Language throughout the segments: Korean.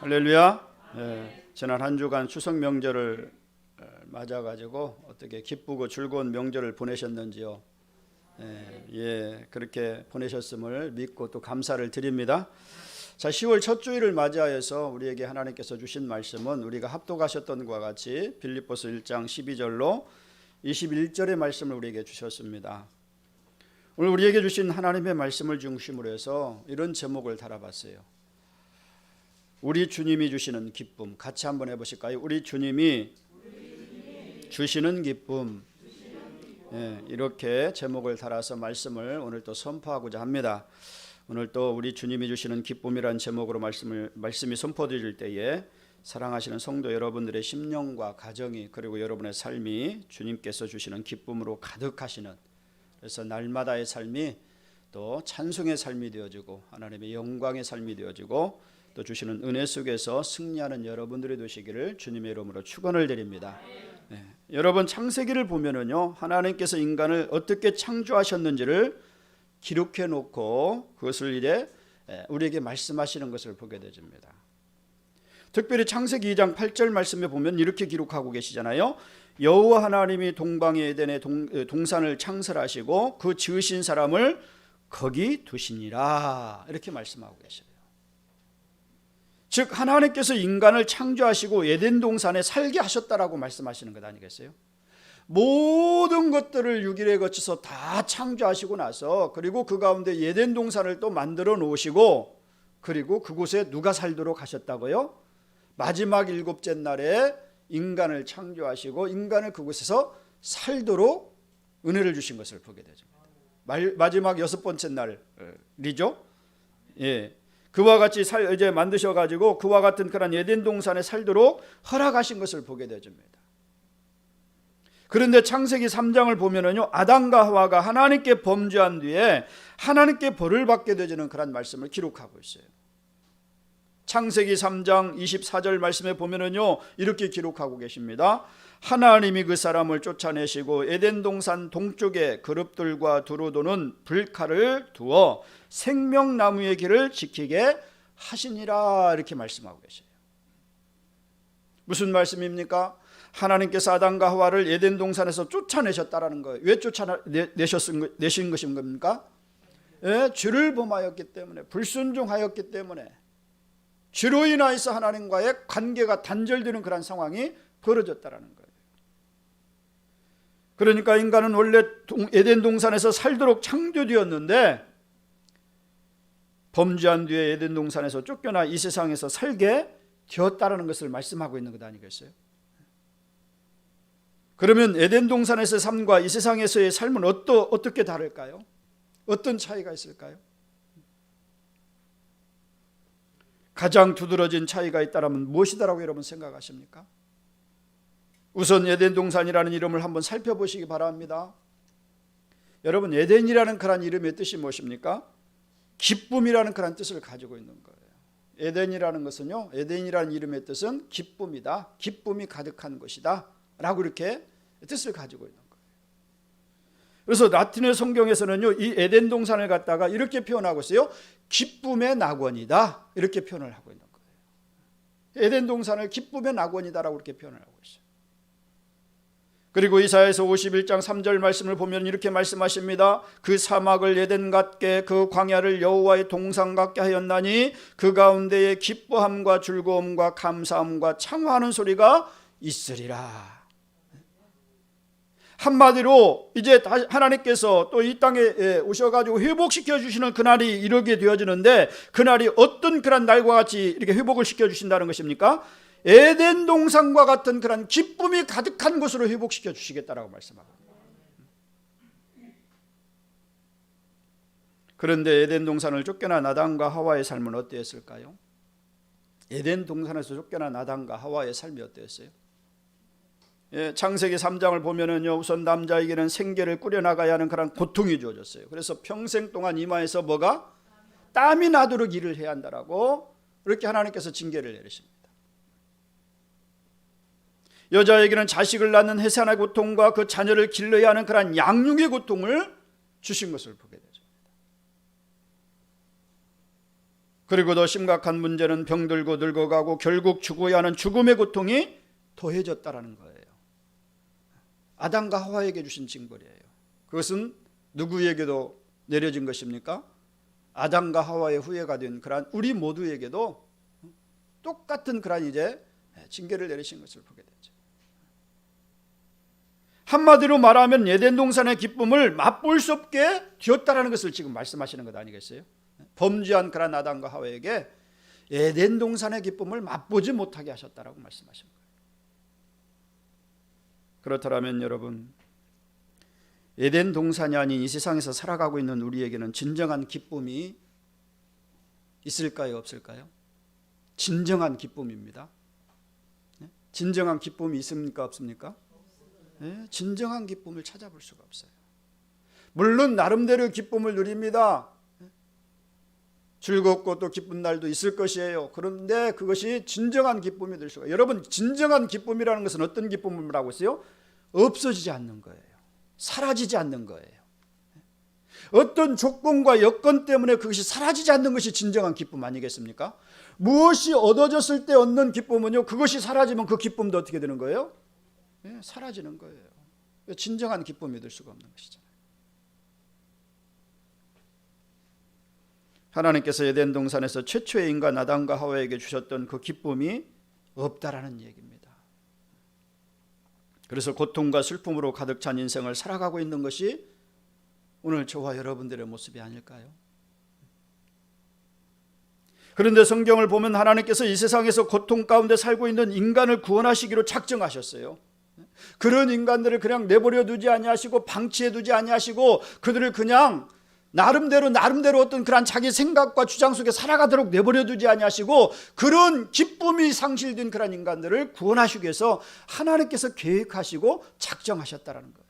할렐루야. 지난 한 주간 추석 명절을 맞아가지고 어떻게 기쁘고 즐거운 명절을 보내셨는지요? 그렇게 보내셨음을 믿고 또 감사를 드립니다. 자, 10월 첫 주일을 맞이하여서 우리에게 하나님께서 주신 말씀은 우리가 합독하셨던 것과 같이 빌립보서 1장 12절로 21절의 말씀을 우리에게 주셨습니다. 오늘 우리에게 주신 하나님의 말씀을 중심으로 해서 이런 제목을 달아봤어요. 우리 주님이 주시는 기쁨. 같이 한번 해보실까요? 우리 주님이 주시는 기쁨. 이렇게 제목을 달아서 말씀을 오늘 또 선포하고자 합니다. 오늘 또 우리 주님이 주시는 기쁨이라는 제목으로 말씀이 선포되어질 때에 사랑하시는 성도 여러분들의 심령과 가정이, 그리고 여러분의 삶이 주님께서 주시는 기쁨으로 가득하시는, 그래서 날마다의 삶이 또 찬송의 삶이 되어지고 하나님의 영광의 삶이 되어지고 또 주시는 은혜 속에서 승리하는 여러분들이 되시기를 주님의 이름으로 축원을 드립니다. 여러분, 창세기를 보면은요, 하나님께서 인간을 어떻게 창조하셨는지를 기록해 놓고 그것을 이제 우리에게 말씀하시는 것을 보게 되집니다. 특별히 창세기 2장 8절 말씀에 보면 이렇게 기록하고 계시잖아요. 여호와 하나님이 동방의 에덴의 동산을 창설하시고 그 지으신 사람을 거기 두시니라, 이렇게 말씀하고 계셔요. 즉 하나님께서 인간을 창조하시고 에덴 동산에 살게 하셨다라고 말씀하시는 것 아니겠어요? 모든 것들을 6일에 거쳐서 다 창조하시고 나서, 그리고 그 가운데 에덴 동산을 또 만들어 놓으시고, 그리고 그곳에 누가 살도록 하셨다고요? 마지막 7째 날에 인간을 창조하시고 인간을 그곳에서 살도록 은혜를 주신 것을 보게 되죠. 마지막 6번째 날이죠. 그와 같이 이제 만드셔가지고 그와 같은 그런 에덴 동산에 살도록 허락하신 것을 보게 되집니다. 그런데 창세기 3장을 보면은요, 아담과 하와가 하나님께 범죄한 뒤에 하나님께 벌을 받게 되는 그런 말씀을 기록하고 있어요. 창세기 3장 24절 말씀에 보면은요, 이렇게 기록하고 계십니다. 하나님이 그 사람을 쫓아내시고 에덴 동산 동쪽에 그룹들과 두루 도는 불칼을 두어 생명나무의 길을 지키게 하시니라, 이렇게 말씀하고 계세요. 무슨 말씀입니까? 하나님께서 아담과 하와를 에덴 동산에서 쫓아내셨다라는 거예요. 왜 쫓아내신 것인 겁니까? 죄를 범하였기 때문에, 불순종하였기 때문에, 죄로 인하여서 하나님과의 관계가 단절되는 그런 상황이 벌어졌다라는 거예요. 그러니까 인간은 원래 에덴 동산에서 살도록 창조되었는데 범죄한 뒤에 에덴 동산에서 쫓겨나 이 세상에서 살게 되었다라는 것을 말씀하고 있는 것 아니겠어요? 그러면 에덴 동산에서의 삶과 이 세상에서의 삶은 어떻게 다를까요? 어떤 차이가 있을까요? 가장 두드러진 차이가 있다면 무엇이다라고 여러분 생각하십니까? 우선 에덴 동산이라는 이름을 한번 살펴보시기 바랍니다. 여러분, 에덴이라는 그런 이름의 뜻이 무엇입니까? 기쁨이라는 그런 뜻을 가지고 있는 거예요. 에덴이라는 것은요, 에덴이라는 이름의 뜻은 기쁨이다, 기쁨이 가득한 것이다 라고 이렇게 뜻을 가지고 있는 거예요. 그래서 라틴어 성경에서는요, 이 에덴 동산을 갖다가 이렇게 표현하고 있어요. 기쁨의 낙원이다, 이렇게 표현을 하고 있는 거예요. 에덴 동산을 기쁨의 낙원이다라고 이렇게 표현을 하고 있어요. 그리고 이사야서 51장 3절 말씀을 보면 이렇게 말씀하십니다. 그 사막을 에덴 같게 그 광야를 여호와의 동산 같게 하였나니 그 가운데에 기뻐함과 즐거움과 감사함과 창화하는 소리가 있으리라. 한마디로 이제 하나님께서 또 이 땅에 오셔가지고 회복시켜 주시는 그날이 이르게 되어지는데, 그날이 어떤 그런 날과 같이 이렇게 회복을 시켜 주신다는 것입니까? 에덴 동산과 같은 그런 기쁨이 가득한 곳으로 회복시켜 주시겠다라고 말씀하고. 그런데 에덴 동산을 쫓겨난 아담과 하와의 삶은 어땠을까요? 에덴 동산에서 쫓겨난 아담과 하와의 삶이 어땠어요? 창세기 3장을 보면은요, 우선 남자에게는 생계를 꾸려나가야 하는 그런 고통이 주어졌어요. 그래서 평생 동안 이마에서 뭐가? 땀이 나도록 일을 해야 한다라고 이렇게 하나님께서 징계를 내리십니다. 여자에게는 자식을 낳는 해산의 고통과 그 자녀를 길러야 하는 그런 양육의 고통을 주신 것을 보게 되죠. 그리고 더 심각한 문제는 병들고 늙어가고 결국 죽어야 하는 죽음의 고통이 더해졌다라는 거예요. 아담과 하와에게 주신 징벌이에요. 그것은 누구에게도 내려진 것입니까? 아담과 하와의 후예가 된 그러한 우리 모두에게도 똑같은 그러한 이제 징계를 내리신 것을 보게 되죠. 한마디로 말하면 에덴 동산의 기쁨을 맛볼 수 없게 되었다라는 것을 지금 말씀하시는 것 아니겠어요? 범죄한 그러한 아담과 하와에게 에덴 동산의 기쁨을 맛보지 못하게 하셨다라고 말씀하신 거예요. 그렇다면 여러분, 에덴 동산이 아닌 이 세상에서 살아가고 있는 우리에게는 진정한 기쁨이 있을까요, 없을까요? 진정한 기쁨입니다. 진정한 기쁨이 있습니까, 없습니까? 네, 진정한 기쁨을 찾아볼 수가 없어요. 물론 나름대로 기쁨을 누립니다. 즐겁고 또 기쁜 날도 있을 것이에요. 그런데 그것이 진정한 기쁨이 될 수가. 여러분, 진정한 기쁨이라는 것은 어떤 기쁨이라고 했어요? 없어지지 않는 거예요. 사라지지 않는 거예요. 어떤 조건과 여건 때문에 그것이 사라지지 않는 것이 진정한 기쁨 아니겠습니까? 무엇이 얻어졌을 때 얻는 기쁨은요, 그것이 사라지면 그 기쁨도 어떻게 되는 거예요? 네, 사라지는 거예요. 진정한 기쁨이 될 수가 없는 것이잖아요. 하나님께서 에덴 동산에서 최초의 인간 아담과 하와에게 주셨던 그 기쁨이 없다라는 얘기입니다. 그래서 고통과 슬픔으로 가득 찬 인생을 살아가고 있는 것이 오늘 저와 여러분들의 모습이 아닐까요? 그런데 성경을 보면 하나님께서 이 세상에서 고통 가운데 살고 있는 인간을 구원하시기로 작정하셨어요. 그런 인간들을 그냥 내버려 두지 아니하시고 방치해 두지 아니하시고 그들을 그냥 나름대로 어떤 그런 자기 생각과 주장 속에 살아가도록 내버려 두지 아니하시고 그런 기쁨이 상실된 그런 인간들을 구원하시기 위해서 하나님께서 계획하시고 작정하셨다라는 거예요.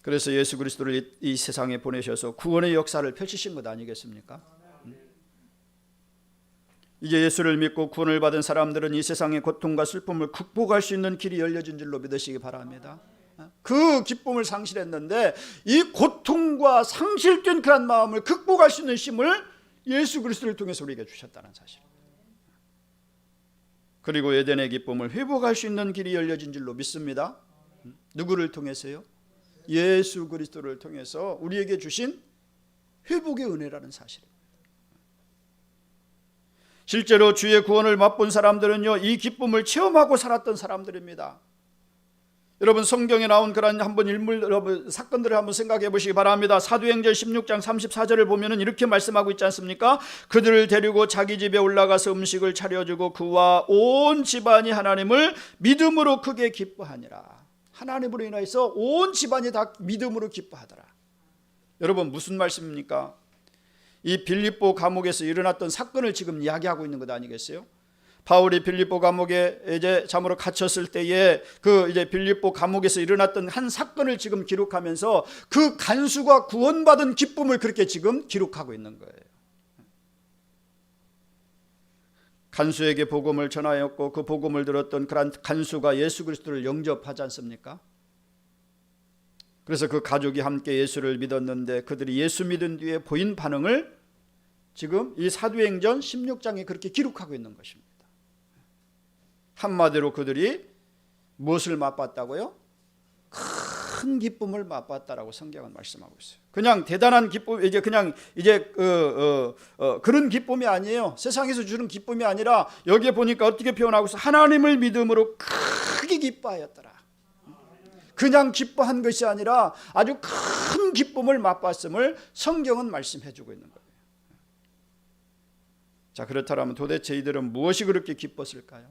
그래서 예수 그리스도를 이 세상에 보내셔서 구원의 역사를 펼치신 것 아니겠습니까? 이제 예수를 믿고 구원을 받은 사람들은 이 세상의 고통과 슬픔을 극복할 수 있는 길이 열려진 줄로 믿으시기 바랍니다. 그 기쁨을 상실했는데 이 고통과 상실된 그런 마음을 극복할 수 있는 힘을 예수 그리스도를 통해서 우리에게 주셨다는 사실. 그리고 에덴의 기쁨을 회복할 수 있는 길이 열려진 줄로 믿습니다. 누구를 통해서요? 예수 그리스도를 통해서 우리에게 주신 회복의 은혜라는 사실입니다. 실제로 주의 구원을 맛본 사람들은요, 이 기쁨을 체험하고 살았던 사람들입니다. 여러분, 성경에 나온 그런 한번 인물 사건들을 한번 생각해 보시기 바랍니다. 사도행전 16장 34절을 보면은 이렇게 말씀하고 있지 않습니까? 그들을 데리고 자기 집에 올라가서 음식을 차려주고 그와 온 집안이 하나님을 믿음으로 크게 기뻐하니라. 하나님으로 인하여서 온 집안이 다 믿음으로 기뻐하더라. 여러분, 무슨 말씀입니까? 이 빌립보 감옥에서 일어났던 사건을 지금 이야기하고 있는 것 아니겠어요? 바울이 빌립보 감옥에 이제 잠으로 갇혔을 때에 그 이제 빌립보 감옥에서 일어났던 한 사건을 지금 기록하면서 그 간수가 구원받은 기쁨을 그렇게 지금 기록하고 있는 거예요. 간수에게 복음을 전하였고 그 복음을 들었던 그런 간수가 예수 그리스도를 영접하지 않습니까? 그래서 그 가족이 함께 예수를 믿었는데 그들이 예수 믿은 뒤에 보인 반응을 지금 이 사도행전 16장에 그렇게 기록하고 있는 것입니다. 한마디로 그들이 무엇을 맛봤다고요? 큰 기쁨을 맛봤다라고 성경은 말씀하고 있어요. 그냥 대단한 기쁨, 이제 그냥 이제 그런 기쁨이 아니에요. 세상에서 주는 기쁨이 아니라 여기에 보니까 어떻게 표현하고 있어? 하나님을 믿음으로 크게 기뻐하였더라. 그냥 기뻐한 것이 아니라 아주 큰 기쁨을 맛봤음을 성경은 말씀해주고 있는 거예요. 자, 그렇다면 도대체 이들은 무엇이 그렇게 기뻤을까요?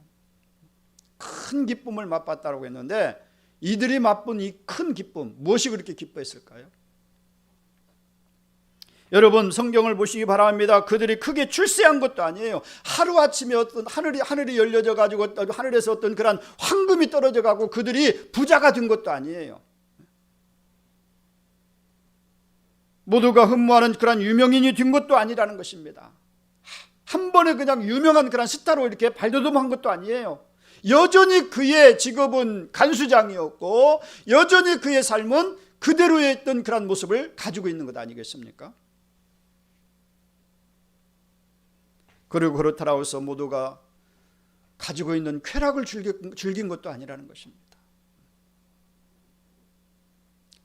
큰 기쁨을 맛봤다고 했는데 이들이 맛본 이 큰 기쁨, 무엇이 그렇게 기뻐했을까요? 여러분, 성경을 보시기 바랍니다. 그들이 크게 출세한 것도 아니에요. 하루아침에 어떤 하늘이 열려져 가지고 하늘에서 어떤 그런 황금이 떨어져 가고 그들이 부자가 된 것도 아니에요. 모두가 흠모하는 그런 유명인이 된 것도 아니라는 것입니다. 한 번에 그냥 유명한 그런 스타로 이렇게 발돋움한 것도 아니에요. 여전히 그의 직업은 간수장이었고 여전히 그의 삶은 그대로의 했던 그런 모습을 가지고 있는 것 아니겠습니까? 그리고 그렇다고 해서 모두가 가지고 있는 쾌락을 즐긴 것도 아니라는 것입니다.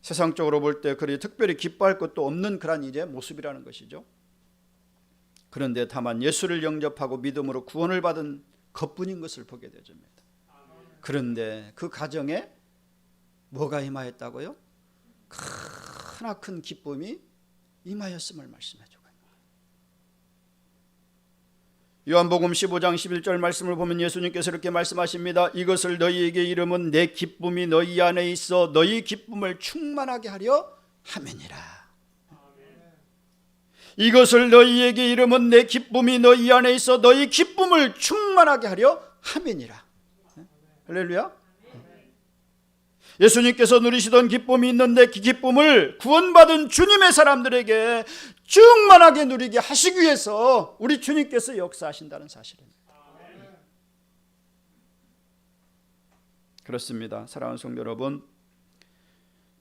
세상적으로 볼 때 그리 특별히 기뻐할 것도 없는 그런 이제 모습이라는 것이죠. 그런데 다만 예수를 영접하고 믿음으로 구원을 받은 것뿐인 것을 보게 되줍니다. 그런데 그 가정에 뭐가 임하였다고요? 크나큰 기쁨이 임하였음을 말씀해 주고 있습니다. 요한복음 15장 11절 말씀을 보면 예수님께서 이렇게 말씀하십니다. 이것을 너희에게 이름은 내 기쁨이 너희 안에 있어 너희 기쁨을 충만하게 하려 함이니라. 이것을 너희에게 이름은 내 기쁨이 너희 안에 있어 너희 기쁨을 충만하게 하려 함이니라. 할렐루야. 예수님께서 누리시던 기쁨이 있는데 그 기쁨을 구원받은 주님의 사람들에게 충만하게 누리게 하시기 위해서 우리 주님께서 역사하신다는 사실입니다. 그렇습니다. 사랑하는 성도 여러분,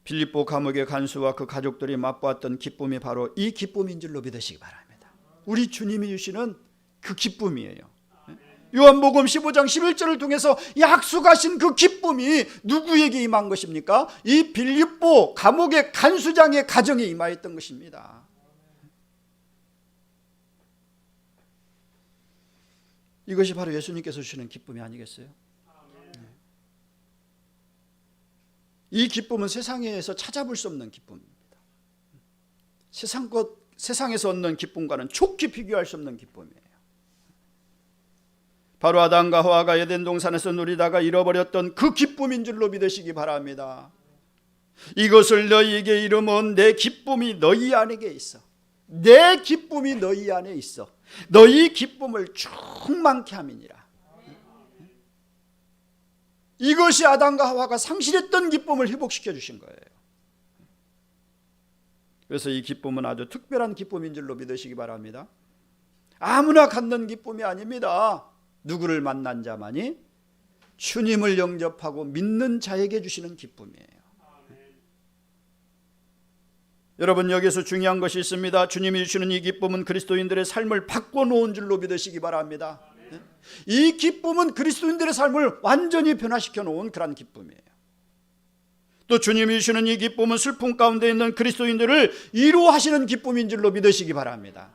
빌립보 감옥의 간수와 그 가족들이 맛보았던 기쁨이 바로 이 기쁨인 줄로 믿으시기 바랍니다. 우리 주님이 주시는 그 기쁨이에요. 요한복음 15장 11절을 통해서 약속하신 그 기쁨이 누구에게 임한 것입니까? 이 빌립보 감옥의 간수장의 가정에 임하였던 것입니다. 이것이 바로 예수님께서 주시는 기쁨이 아니겠어요? 이 기쁨은 세상에서 찾아볼 수 없는 기쁨입니다. 세상에서 얻는 기쁨과는 족히 비교할 수 없는 기쁨이에요. 바로 아담과 하와가 에덴 동산에서 누리다가 잃어버렸던 그 기쁨인 줄로 믿으시기 바랍니다. 이것을 너희에게 이름은 내 기쁨이 너희 안에 있어. 내 기쁨이 너희 안에 있어. 너희 기쁨을 충만케 함이니라. 이것이 아담과 하와가 상실했던 기쁨을 회복시켜 주신 거예요. 그래서 이 기쁨은 아주 특별한 기쁨인 줄로 믿으시기 바랍니다. 아무나 갖는 기쁨이 아닙니다. 누구를 만난 자만이 주님을 영접하고 믿는 자에게 주시는 기쁨이에요. 여러분, 여기서 중요한 것이 있습니다. 주님이 주시는 이 기쁨은 그리스도인들의 삶을 바꿔놓은 줄로 믿으시기 바랍니다. 이 기쁨은 그리스도인들의 삶을 완전히 변화시켜 놓은 그런 기쁨이에요. 또 주님이 주시는 이 기쁨은 슬픔 가운데 있는 그리스도인들을 위로하시는 기쁨인 줄로 믿으시기 바랍니다.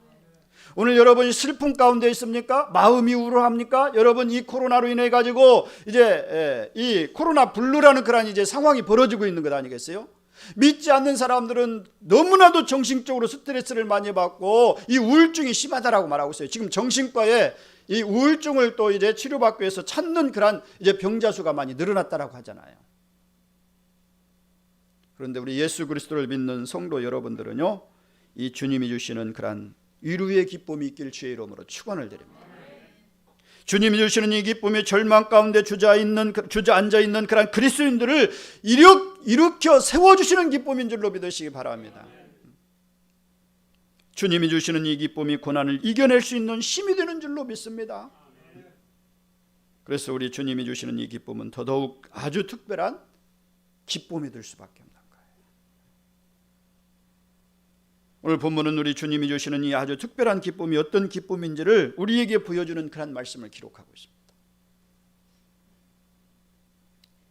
오늘 여러분이 슬픔 가운데 있습니까? 마음이 우울합니까? 여러분, 이 코로나로 인해 가지고 이제 이 코로나 블루라는 그런 이제 상황이 벌어지고 있는 것 아니겠어요? 믿지 않는 사람들은 너무나도 정신적으로 스트레스를 많이 받고 이 우울증이 심하다라고 말하고 있어요. 지금 정신과에 이 우울증을 또 이제 치료받기 위해서 찾는 그런 이제 병자 수가 많이 늘어났다라고 하잖아요. 그런데 우리 예수 그리스도를 믿는 성도 여러분들은요, 이 주님이 주시는 그런 위로의 기쁨이 있길 주의 이름으로 축원을 드립니다. 주님이 주시는 이 기쁨이 절망 가운데 주저앉아 있는 그런 그리스도인들을 일으켜 세워주시는 기쁨인 줄로 믿으시기 바랍니다. 주님이 주시는 이 기쁨이 고난을 이겨낼 수 있는 힘이 되는 줄로 믿습니다. 그래서 우리 주님이 주시는 이 기쁨은 더더욱 아주 특별한 기쁨이 될 수밖에 없는 거예요. 오늘 본문은 우리 주님이 주시는 이 아주 특별한 기쁨이 어떤 기쁨인지를 우리에게 보여주는 그런 말씀을 기록하고 있습니다.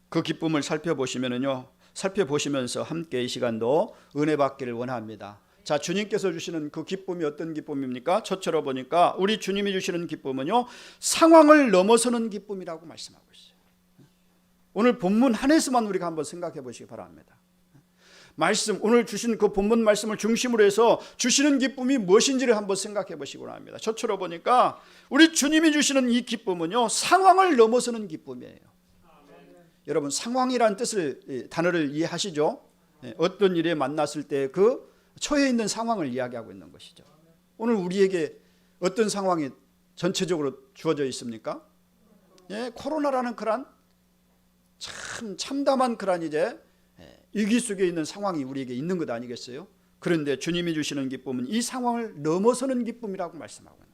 그 기쁨을 살펴보시면서 함께 이 시간도 은혜 받기를 원합니다. 자, 주님께서 주시는 그 기쁨이 어떤 기쁨입니까? 첫째로 보니까 우리 주님이 주시는 기쁨은요, 상황을 넘어서는 기쁨이라고 말씀하고 있어요. 오늘 본문 한해서만 우리가 한번 생각해 보시기 바랍니다. 오늘 주신 그 본문 말씀을 중심으로 해서 주시는 기쁨이 무엇인지를 한번 생각해 보시기 바랍니다. 첫째로 보니까 우리 주님이 주시는 이 기쁨은요, 상황을 넘어서는 기쁨이에요. 여러분, 상황이라는 단어를 이해하시죠? 어떤 일에 만났을 때 그 처해 있는 상황을 이야기하고 있는 것이죠. 오늘 우리에게 어떤 상황이 전체적으로 주어져 있습니까? 코로나라는 그런 참담한 그런 이제 위기 속에 있는 상황이 우리에게 있는 것 아니겠어요? 그런데 주님이 주시는 기쁨은 이 상황을 넘어서는 기쁨이라고 말씀하고 있습니다.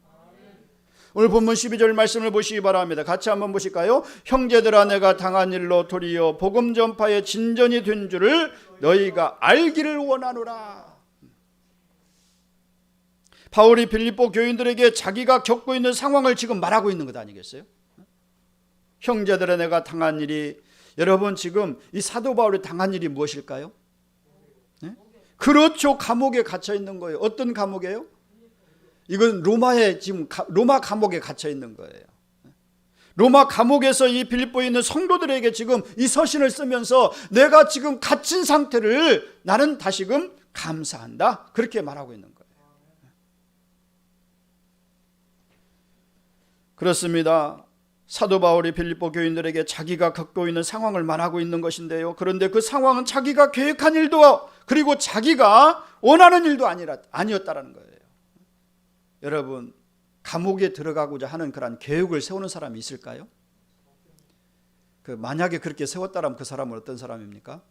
오늘 본문 12절 말씀을 보시기 바랍니다. 같이 한번 보실까요? 형제들아 내가 당한 일로 도리어 복음 전파에 진전이 된 줄을 너희가 알기를 원하노라. 바울이 빌립보 교인들에게 자기가 겪고 있는 상황을 지금 말하고 있는 것 아니겠어요? 형제들아 내가 당한 일이, 여러분 지금 이 사도 바울이 당한 일이 무엇일까요? 네? 그렇죠. 감옥에 갇혀 있는 거예요. 어떤 감옥이에요? 이건 로마에 지금 로마 감옥에 갇혀 있는 거예요. 로마 감옥에서 이 빌립보에 있는 성도들에게 지금 이 서신을 쓰면서 내가 지금 갇힌 상태를 나는 다시금 감사한다. 그렇게 말하고 있는 거예요. 그렇습니다. 사도 바울이 빌립보 교인들에게 자기가 겪고 있는 상황을 말하고 있는 것인데요. 그런데 그 상황은 자기가 계획한 일도 그리고 자기가 원하는 일도 아니었다라는 거예요. 여러분, 감옥에 들어가고자 하는 그런 계획을 세우는 사람이 있을까요? 만약에 그렇게 세웠다면 그 사람은 어떤 사람입니까?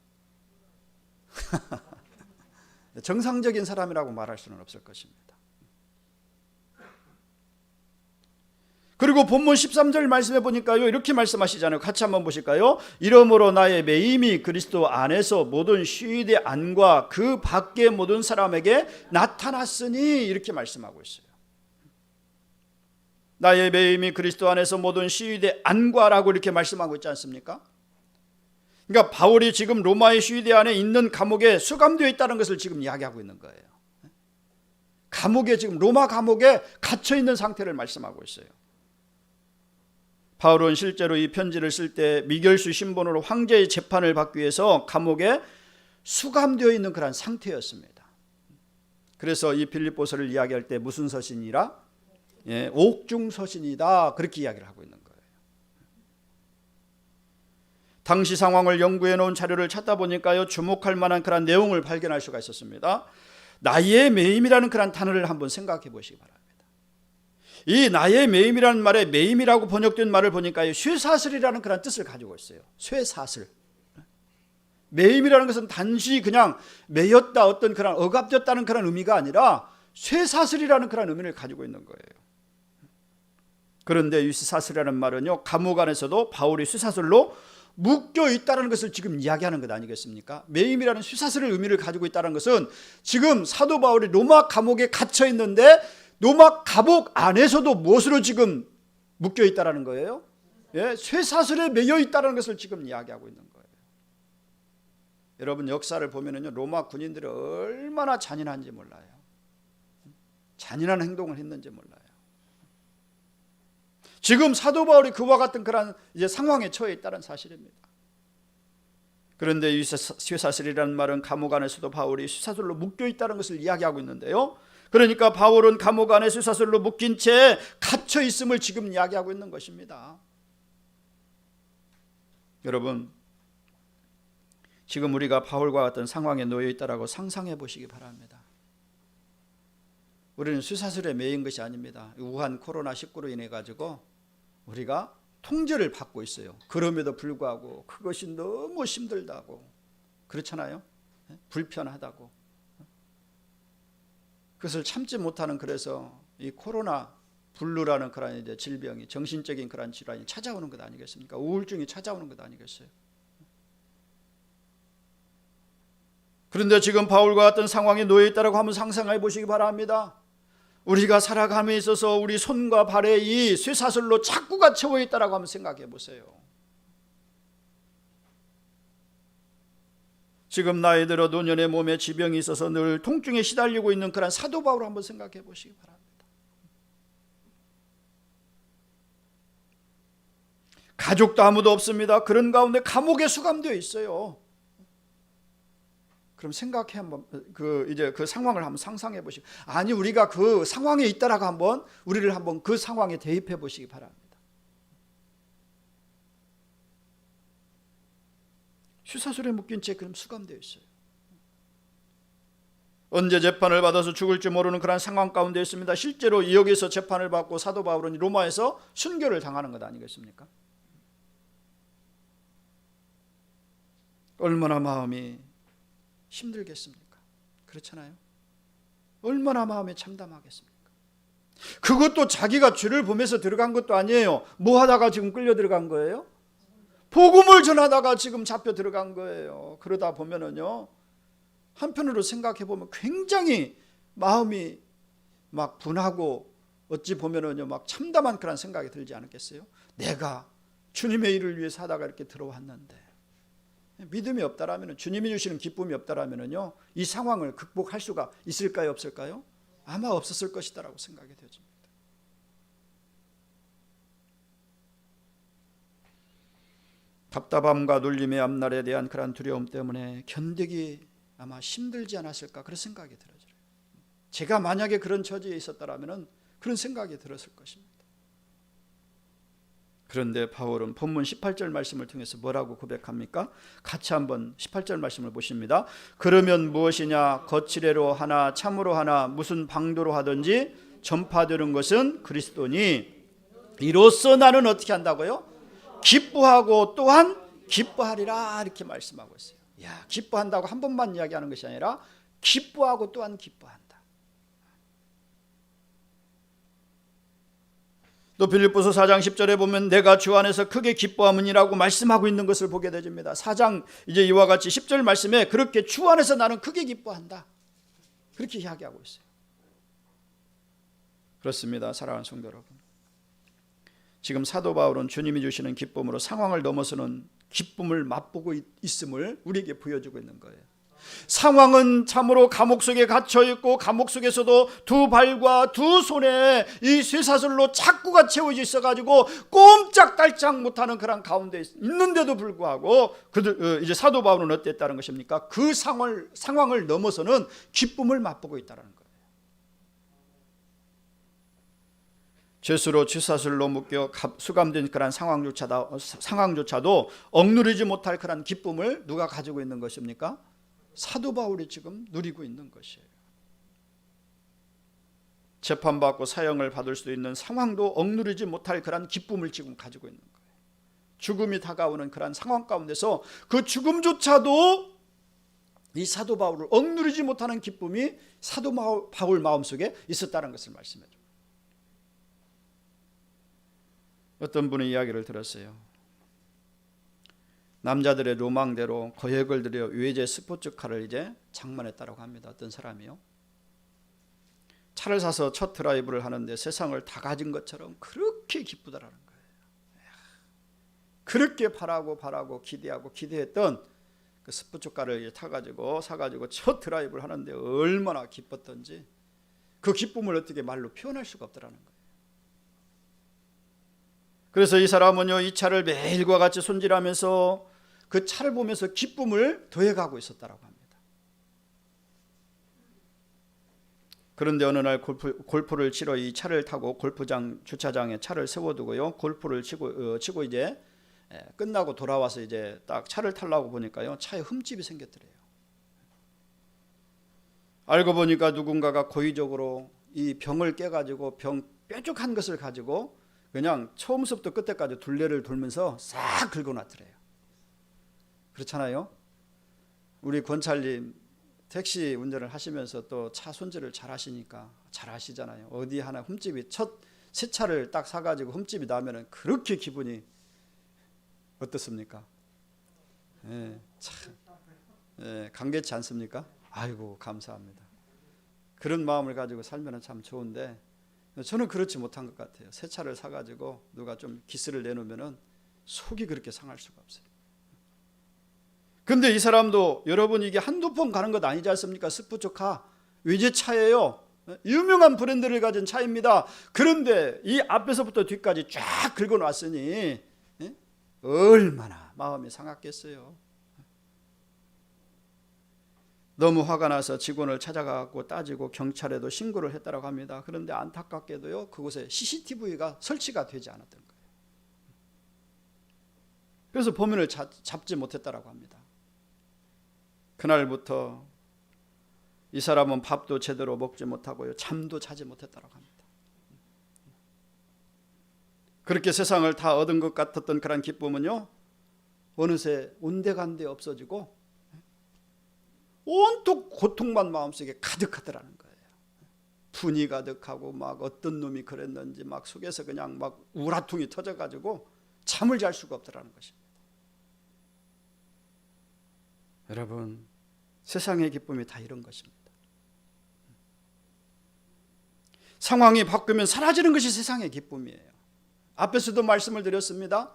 정상적인 사람이라고 말할 수는 없을 것입니다. 그리고 본문 13절 말씀해 보니까요, 이렇게 말씀하시잖아요. 같이 한번 보실까요? 이러므로 나의 매임이 그리스도 안에서 모든 시위대 안과 그 밖의 모든 사람에게 나타났으니, 이렇게 말씀하고 있어요. 나의 매임이 그리스도 안에서 모든 시위대 안과라고 이렇게 말씀하고 있지 않습니까? 그러니까 바울이 지금 로마의 시위대 안에 있는 감옥에 수감되어 있다는 것을 지금 이야기하고 있는 거예요. 감옥에, 지금 로마 감옥에 갇혀 있는 상태를 말씀하고 있어요. 바울은 실제로 이 편지를 쓸 때 미결수 신분으로 황제의 재판을 받기 위해서 감옥에 수감되어 있는 그런 상태였습니다. 그래서 이 빌립보서를 이야기할 때 무슨 서신이라? 옥중 서신이다, 그렇게 이야기를 하고 있는 거예요. 당시 상황을 연구해 놓은 자료를 찾다 보니까요, 주목할 만한 그런 내용을 발견할 수가 있었습니다. 나의 매임이라는 그런 단어를 한번 생각해 보시기 바랍니다. 이 나의 매임이라는 말에 매임이라고 번역된 말을 보니까요, 쇠사슬이라는 그런 뜻을 가지고 있어요. 쇠사슬. 매임이라는 것은 단지 그냥 매였다, 어떤 그런 억압됐다는 그런 의미가 아니라 쇠사슬이라는 그런 의미를 가지고 있는 거예요. 그런데 이 쇠사슬이라는 말은요, 감옥 안에서도 바울이 쇠사슬로 묶여 있다는 것을 지금 이야기하는 것 아니겠습니까? 매임이라는 쇠사슬의 의미를 가지고 있다는 것은 지금 사도 바울이 로마 감옥에 갇혀 있는데 로마 감옥 안에서도 무엇으로 지금 묶여 있다는 거예요? 쇠사슬에 매여 있다는 것을 지금 이야기하고 있는 거예요. 여러분, 역사를 보면은요, 로마 군인들이 얼마나 잔인한지 몰라요. 잔인한 행동을 했는지 몰라요. 지금 사도 바울이 그와 같은 그런 이제 상황에 처해 있다는 사실입니다. 그런데 이 쇠사슬이라는 말은 감옥 안에서도 바울이 쇠사슬로 묶여 있다는 것을 이야기하고 있는데요. 그러니까 바울은 감옥 안에 쇠사슬로 묶인 채 갇혀 있음을 지금 이야기하고 있는 것입니다. 여러분, 지금 우리가 바울과 같은 상황에 놓여 있다라고 상상해 보시기 바랍니다. 우리는 쇠사슬에 매인 것이 아닙니다. 우한 코로나19로 인해 가지고 우리가 통제를 받고 있어요. 그럼에도 불구하고 그것이 너무 힘들다고, 그렇잖아요. 불편하다고. 그것을 참지 못하는, 그래서 이 코로나 블루라는 그런 이제 질병이, 정신적인 그런 질환이 찾아오는 것 아니겠습니까? 우울증이 찾아오는 것 아니겠어요? 그런데 지금 바울과 같은 상황에 놓여 있다라고 한번 상상해 보시기 바랍니다. 우리가 살아감에 있어서 우리 손과 발에 이 쇠사슬로 자꾸가 채워 있다라고 한번 생각해 보세요. 지금 나이 들어 노년의 몸에 지병이 있어서 늘 통증에 시달리고 있는 그런 사도 바울을 한번 생각해 보시기 바랍니다. 가족도 아무도 없습니다. 그런 가운데 감옥에 수감되어 있어요. 그럼 생각해 한번 이제 그 상황을 한번 상상해 보시고, 아니 우리가 그 상황에 있다라고 한번 우리를 한번 그 상황에 대입해 보시기 바랍니다. 쇠사슬에 묶인 채 그럼 수감되어 있어요. 언제 재판을 받아서 죽을지 모르는 그런 상황 가운데 있습니다. 실제로 여기서 재판을 받고 사도 바울은 로마에서 순교를 당하는 것 아니겠습니까? 얼마나 마음이 힘들겠습니까? 그렇잖아요. 얼마나 마음이 참담하겠습니까? 그것도 자기가 죄를 범해서 들어간 것도 아니에요. 뭐 하다가 지금 끌려 들어간 거예요? 복음을 전하다가 지금 잡혀 들어간 거예요. 그러다 보면은요, 한편으로 생각해 보면 굉장히 마음이 막 분하고 어찌 보면은요 막 참담한 그런 생각이 들지 않았겠어요? 내가 주님의 일을 위해서 하다가 이렇게 들어왔는데 믿음이 없다라면, 주님이 주시는 기쁨이 없다라면요 이 상황을 극복할 수가 있을까요, 없을까요? 아마 없었을 것이다라고 생각이 되어집니다. 답답함과 눌림의 앞날에 대한 그런 두려움 때문에 견디기 아마 힘들지 않았을까, 그런 생각이 들어요. 제가 만약에 그런 처지에 있었다면 그런 생각이 들었을 것입니다. 그런데 바울은 본문 18절 말씀을 통해서 뭐라고 고백합니까? 같이 한번 18절 말씀을 보십니다. 그러면 무엇이냐, 거칠애로 하나 참으로 하나 무슨 방도로 하든지 전파되는 것은 그리스도니 이로써 나는 어떻게 한다고요? 기뻐하고 또한 기뻐하리라, 이렇게 말씀하고 있어요. 야, 기뻐한다고 한 번만 이야기하는 것이 아니라 기뻐하고 또한 기뻐한다. 또 빌립보서 4장 10절에 보면 내가 주 안에서 크게 기뻐함이라고 말씀하고 있는 것을 보게 되집니다. 4장 이제 이와 같이 10절 말씀에 그렇게 주 안에서 나는 크게 기뻐한다, 그렇게 이야기하고 있어요. 그렇습니다. 사랑하는 성도 여러분, 지금 사도 바울은 주님이 주시는 기쁨으로 상황을 넘어서는 기쁨을 맛보고 있음을 우리에게 보여주고 있는 거예요. 상황은 참으로 감옥 속에 갇혀있고 감옥 속에서도 두 발과 두 손에 이 쇠사슬로 착구가 채워져 있어가지고 꼼짝달짝 못하는 그런 가운데 있는데도 불구하고 이제 사도 바울은 어땠다는 것입니까? 그 상황을 넘어서는 기쁨을 맛보고 있다는 거예요. 죄수로 쇠사슬로 묶여 수감된 그런 상황조차도 억누르지 못할 그런 기쁨을 누가 가지고 있는 것입니까? 사도 바울이 지금 누리고 있는 것이에요. 재판받고 사형을 받을 수도 있는 상황도 억누르지 못할 그런 기쁨을 지금 가지고 있는 거예요. 죽음이 다가오는 그런 상황 가운데서 그 죽음조차도 이 사도 바울을 억누르지 못하는 기쁨이 사도 바울 마음속에 있었다는 것을 말씀해 줍니다. 어떤 분의 이야기를 들었어요. 남자들의 로망대로 거액을 들여 외제 스포츠카를 이제 장만했다고 합니다. 어떤 사람이요. 차를 사서 첫 드라이브를 하는데 세상을 다 가진 것처럼 그렇게 기쁘다라는 거예요. 그렇게 바라고 기대했던 그 스포츠카를 사가지고 첫 드라이브를 하는데 얼마나 기뻤던지 그 기쁨을 어떻게 말로 표현할 수가 없더라는 거예요. 그래서 이 사람은요, 이 차를 매일과 같이 손질하면서 그 차를 보면서 기쁨을 더해가고 있었다라고 합니다. 그런데 어느 날 골프를 치러 이 차를 타고 골프장 주차장에 차를 세워두고요, 골프를 치고 이제 끝나고 돌아와서 이제 딱 차를 타려고 보니까요, 차에 흠집이 생겼더래요. 알고 보니까 누군가가 고의적으로 이 병을 깨가지고 뾰족한 것을 가지고 그냥 처음부터 끝까지 둘레를 돌면서 싹 긁어놨더래요. 그렇잖아요. 우리 권찰님 택시 운전을 하시면서 또 차 손질을 잘 하시니까 잘 아시잖아요. 어디 하나 흠집이 새 차를 딱 사가지고 흠집이 나면은 그렇게 기분이 어떻습니까? 참, 감개치 않습니까? 아이고 감사합니다. 그런 마음을 가지고 살면 참 좋은데 저는 그렇지 못한 것 같아요. 새 차를 사가지고 누가 좀 기스를 내놓으면은 속이 그렇게 상할 수가 없어요. 근데 이 사람도 여러분 이게 한두 번 가는 것 아니지 않습니까? 스포츠카 외제차예요. 유명한 브랜드를 가진 차입니다. 그런데 이 앞에서부터 뒤까지 쫙 긁어놨으니 얼마나 마음이 상했겠어요. 너무 화가 나서 직원을 찾아가고 따지고 경찰에도 신고를 했다고 합니다. 그런데 안타깝게도요, 그곳에 CCTV가 설치가 되지 않았던 거예요. 그래서 범인을 잡지 못했다고 합니다. 그날부터 이 사람은 밥도 제대로 먹지 못하고요, 잠도 자지 못했다고 합니다. 그렇게 세상을 다 얻은 것 같았던 그런 기쁨은요, 어느새 온데간데 없어지고 온통 고통만 마음속에 가득하더라는 거예요. 분이 가득하고 막 어떤 놈이 그랬는지 막 속에서 그냥 막 우라통이 터져가지고 잠을 잘 수가 없더라는 것입니다. 여러분, 세상의 기쁨이 다 이런 것입니다. 상황이 바뀌면 사라지는 것이 세상의 기쁨이에요. 앞에서도 말씀을 드렸습니다.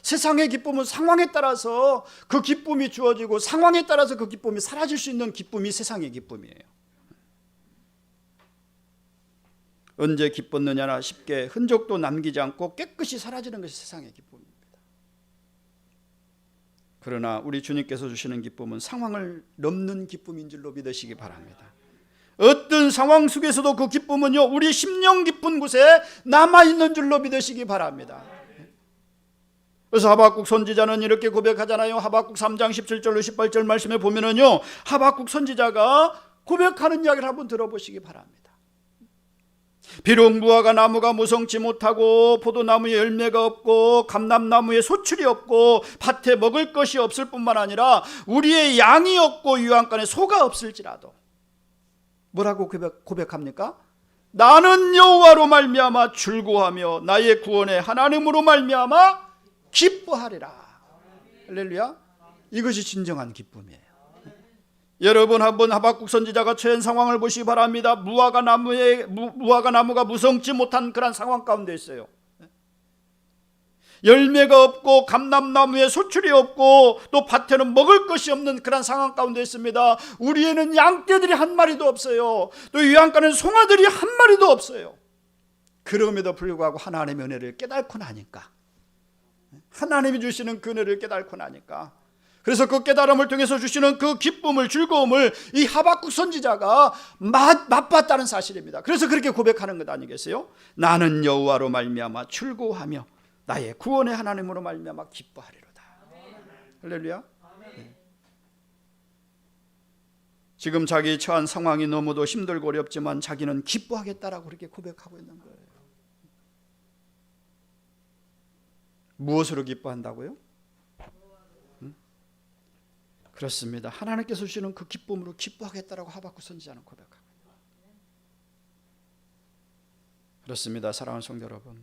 세상의 기쁨은 상황에 따라서 그 기쁨이 주어지고 상황에 따라서 그 기쁨이 사라질 수 있는 기쁨이 세상의 기쁨이에요. 언제 기뻤느냐나 쉽게 흔적도 남기지 않고 깨끗이 사라지는 것이 세상의 기쁨입니다. 그러나 우리 주님께서 주시는 기쁨은 상황을 넘는 기쁨인 줄로 믿으시기 바랍니다. 어떤 상황 속에서도 그 기쁨은요, 우리 심령 깊은 곳에 남아있는 줄로 믿으시기 바랍니다. 그래서 하박국 선지자는 이렇게 고백하잖아요. 하박국 3장 17절로 18절 말씀에 보면은요, 하박국 선지자가 고백하는 이야기를 한번 들어보시기 바랍니다. 비록 무화과 나무가 무성치 못하고 포도나무에 열매가 없고 감람나무에 소출이 없고 밭에 먹을 것이 없을 뿐만 아니라 우리의 양이 없고 유황간에 소가 없을지라도 뭐라고 고백합니까? 나는 여호와로 말미암아 즐거워하며 나의 구원의 하나님으로 말미암아 기뻐하리라. 할렐루야. 이것이 진정한 기쁨이에요. 여러분, 한번 하박국 선지자가 처한 상황을 보시기 바랍니다. 무화과 나무가 무성치 못한 그런 상황 가운데 있어요. 열매가 없고 감람나무에 소출이 없고 또 밭에는 먹을 것이 없는 그런 상황 가운데 있습니다. 우리에는 양떼들이 한 마리도 없어요. 또 유황가는 송아들이 한 마리도 없어요. 그럼에도 불구하고 하나님의 은혜를 깨닫고 나니까, 하나님이 주시는 그 은혜를 깨닫고 나니까, 그래서 그 깨달음을 통해서 주시는 그 기쁨을, 즐거움을 이 하박국 선지자가 맛봤다는 사실입니다. 그래서 그렇게 고백하는 것 아니겠어요? 나는 여호와로 말미암아 즐거워하며 나의 구원의 하나님으로 말미암아 기뻐하리로다. 할렐루야. 네. 지금 자기 처한 상황이 너무도 힘들고 어렵지만 자기는 기뻐하겠다라고 그렇게 고백하고 있는 거예요. 무엇으로 기뻐한다고요? 그렇습니다. 하나님께서 주시는 그 기쁨으로 기뻐하겠다라고 하박국 선지자는 고백합니다. 그렇습니다. 사랑하는 성도 여러분,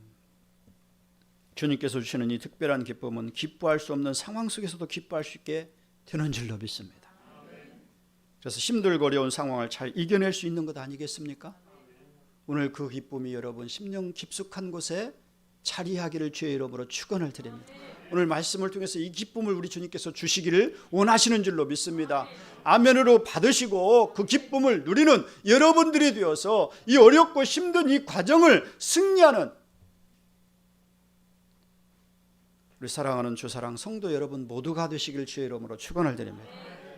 주님께서 주시는 이 특별한 기쁨은 기뻐할 수 없는 상황 속에서도 기뻐할 수 있게 되는 줄로 믿습니다. 그래서 힘들고 어려운 상황을 잘 이겨낼 수 있는 것 아니겠습니까? 오늘 그 기쁨이 여러분 심령 깊숙한 곳에 자리하기를 주의 이름으로 축원을 드립니다. 오늘 말씀을 통해서 이 기쁨을 우리 주님께서 주시기를 원하시는 줄로 믿습니다. 아멘으로 받으시고 그 기쁨을 누리는 여러분들이 되어서 이 어렵고 힘든 이 과정을 승리하는 우리 사랑하는 주사랑 성도 여러분 모두가 되시길 주의 이름으로 축원을 드립니다.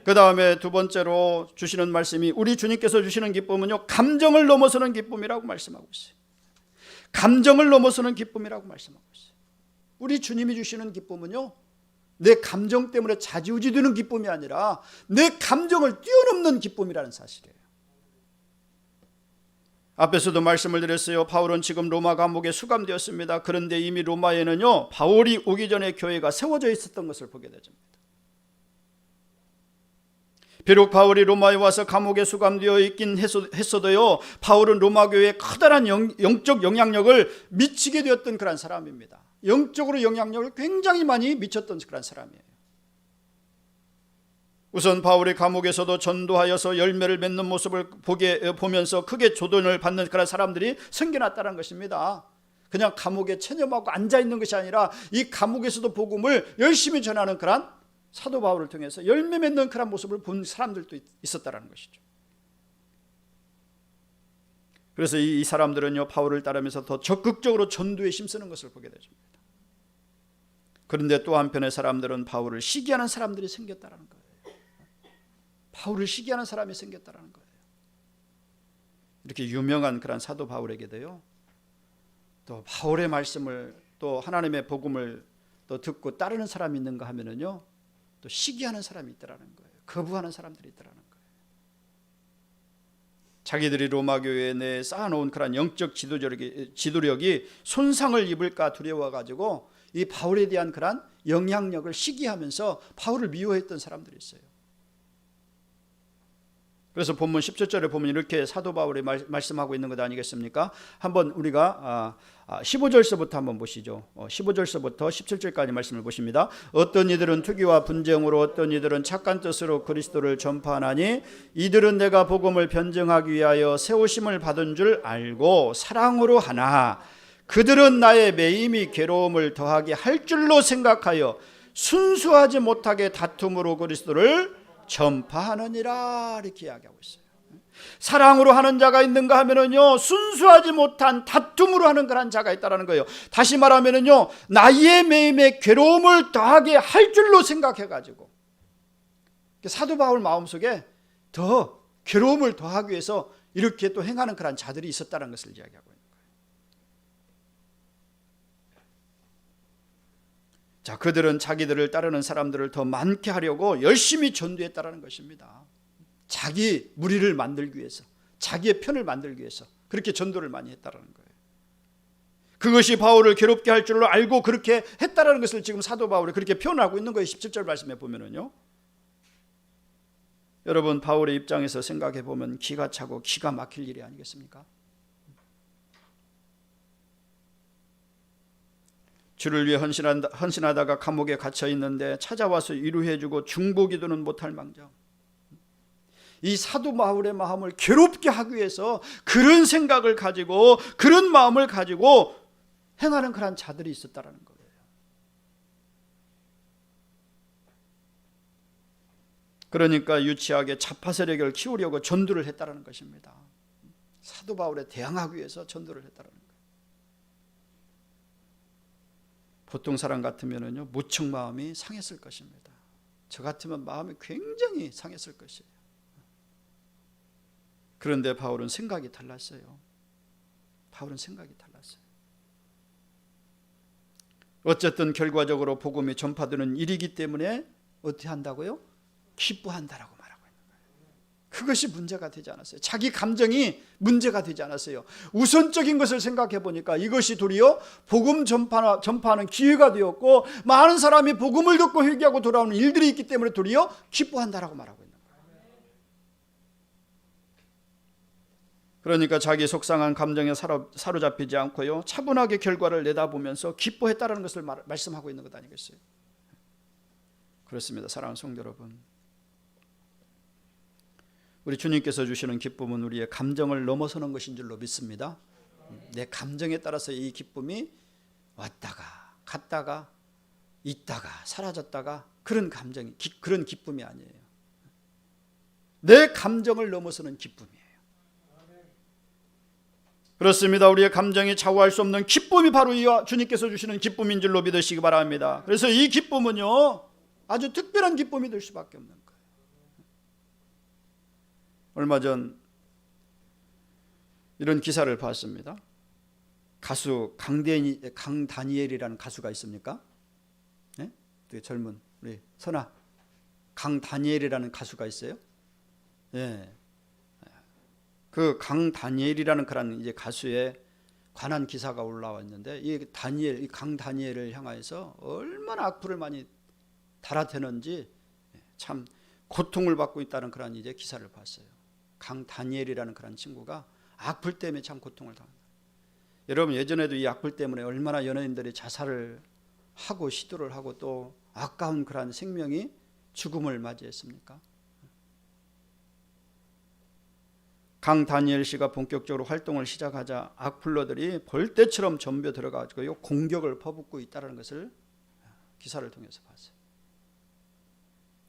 그 다음에 두 번째로 주시는 말씀이, 우리 주님께서 주시는 기쁨은요, 감정을 넘어서는 기쁨이라고 말씀하고 있어요. 감정을 넘어서는 기쁨이라고 말씀하고 있어요. 우리 주님이 주시는 기쁨은요, 내 감정 때문에 좌지우지 되는 기쁨이 아니라 내 감정을 뛰어넘는 기쁨이라는 사실이에요. 앞에서도 말씀을 드렸어요. 바울은 지금 로마 감옥에 수감되었습니다. 그런데 이미 로마에는요, 바울이 오기 전에 교회가 세워져 있었던 것을 보게 되십니다. 비록 바울이 로마에 와서 감옥에 수감되어 있긴 했어도요, 바울은 로마 교회에 커다란 영적 영향력을 미치게 되었던 그런 사람입니다. 영적으로 영향력을 굉장히 많이 미쳤던 그런 사람이에요. 우선 바울이 감옥에서도 전도하여서 열매를 맺는 모습을 보면서 크게 조돈을 받는 그런 사람들이 생겨났다는 것입니다. 그냥 감옥에 체념하고 앉아있는 것이 아니라 이 감옥에서도 복음을 열심히 전하는 그런 사도 바울을 통해서 열매 맺는 그런 모습을 본 사람들도 있었다는 것이죠. 그래서 이 사람들은요, 바울을 따르면서 더 적극적으로 전도에 힘쓰는 것을 보게 되십니다. 그런데 또 한편의 사람들은 바울을 시기하는 사람들이 생겼다는 거예요. 바울을 시기하는 사람이 생겼다는 거예요. 이렇게 유명한 그런 사도 바울에게도요, 또 바울의 말씀을, 또 하나님의 복음을 또 듣고 따르는 사람이 있는가 하면은요, 또 시기하는 사람이 있더라는 거예요. 거부하는 사람들이 있더라는 거예요. 자기들이 로마 교회 내에 쌓아놓은 그런 영적 지도력이 손상을 입을까 두려워가지고 이 바울에 대한 그런 영향력을 시기하면서 바울을 미워했던 사람들이 있어요. 그래서 본문 17절에 보면 이렇게 사도 바울이 말씀하고 있는 것 아니겠습니까? 한번 우리가 15절서부터 한번 보시죠. 15절서부터 17절까지 말씀을 보십니다. 어떤 이들은 투기와 분쟁으로, 어떤 이들은 착한 뜻으로 그리스도를 전파하나니 이들은 내가 복음을 변증하기 위하여 세우심을 받은 줄 알고 사랑으로 하나 그들은 나의 매임이 괴로움을 더하게 할 줄로 생각하여 순수하지 못하게 다툼으로 그리스도를 전파하느니라. 이렇게 이야기하고 있어요. 사랑으로 하는 자가 있는가 하면은요, 순수하지 못한 다툼으로 하는 그런 자가 있다라는 거예요. 다시 말하면은요, 나의 매임에 괴로움을 더하게 할 줄로 생각해가지고 사도 바울 마음속에 더 괴로움을 더하기 위해서 이렇게 또 행하는 그런 자들이 있었다는 것을 이야기하고 있는 거예요. 자, 그들은 자기들을 따르는 사람들을 더 많게 하려고 열심히 전도했다라는 것입니다. 자기 무리를 만들기 위해서, 자기의 편을 만들기 위해서 그렇게 전도를 많이 했다라는 거예요. 그것이 바울을 괴롭게 할 줄로 알고 그렇게 했다라는 것을 지금 사도 바울이 그렇게 표현하고 있는 거예요. 17절 말씀에 보면은요. 여러분, 바울의 입장에서 생각해 보면 기가 차고 기가 막힐 일이 아니겠습니까? 주를 위해 헌신하다가 감옥에 갇혀 있는데 찾아와서 위로해주고 중보기도는 못할 망정. 이 사도 바울의 마음을 괴롭게 하기 위해서 그런 생각을 가지고 그런 마음을 가지고 행하는 그런 자들이 있었다라는 거예요. 그러니까 유치하게 자파 세력을 키우려고 전도를 했다라는 것입니다. 사도 바울에 대항하기 위해서 전도를 했다라는 거예요. 보통 사람 같으면은요, 무척 마음이 상했을 것입니다. 저 같으면 마음이 굉장히 상했을 것이에요. 그런데 바울은 생각이 달랐어요. 바울은 생각이 달랐어요. 어쨌든 결과적으로 복음이 전파되는 일이기 때문에 어떻게 한다고요? 기뻐한다라고 말하고 있는 거예요. 그것이 문제가 되지 않았어요. 자기 감정이 문제가 되지 않았어요. 우선적인 것을 생각해 보니까 이것이 도리어 복음 전파하는 기회가 되었고 많은 사람이 복음을 듣고 회개하고 돌아오는 일들이 있기 때문에 도리어 기뻐한다라고 말하고 있는 거예요. 그러니까 자기 속상한 감정에 사로잡히지 않고요, 차분하게 결과를 내다보면서 기뻐했다라는 것을 말씀하고 있는 것 아니겠어요? 그렇습니다. 사랑하는 성도 여러분, 우리 주님께서 주시는 기쁨은 우리의 감정을 넘어서는 것인 줄로 믿습니다. 내 감정에 따라서 이 기쁨이 왔다가 갔다가 있다가 사라졌다가 그런 감정이 그런 기쁨이 아니에요. 내 감정을 넘어서는 기쁨이에요. 그렇습니다. 우리의 감정이 좌우할 수 없는 기쁨이 바로 이 주님께서 주시는 기쁨인 줄로 믿으시기 바랍니다. 그래서 이 기쁨은요, 아주 특별한 기쁨이 될 수밖에 없는 거예요. 얼마 전 이런 기사를 봤습니다. 가수 강다니엘이라는 가수가 있습니까? 네? 되게 젊은 우리 선아, 강다니엘이라는 가수가 있어요. 네. 그 강다니엘이라는 그런 이제 가수에 관한 기사가 올라왔는데 이 강다니엘을 향하여서 얼마나 악플을 많이 달아대는지 참 고통을 받고 있다는 그런 이제 기사를 봤어요. 강다니엘이라는 그런 친구가 악플 때문에 참 고통을 당한다. 여러분, 예전에도 이 악플 때문에 얼마나 연예인들이 자살을 하고 시도를 하고 또 아까운 그런 생명이 죽음을 맞이했습니까? 강다니엘 씨가 본격적으로 활동을 시작하자 악플러들이 벌떼처럼 전벼 들어가지고 공격을 퍼붓고 있다는 것을 기사를 통해서 봤어요.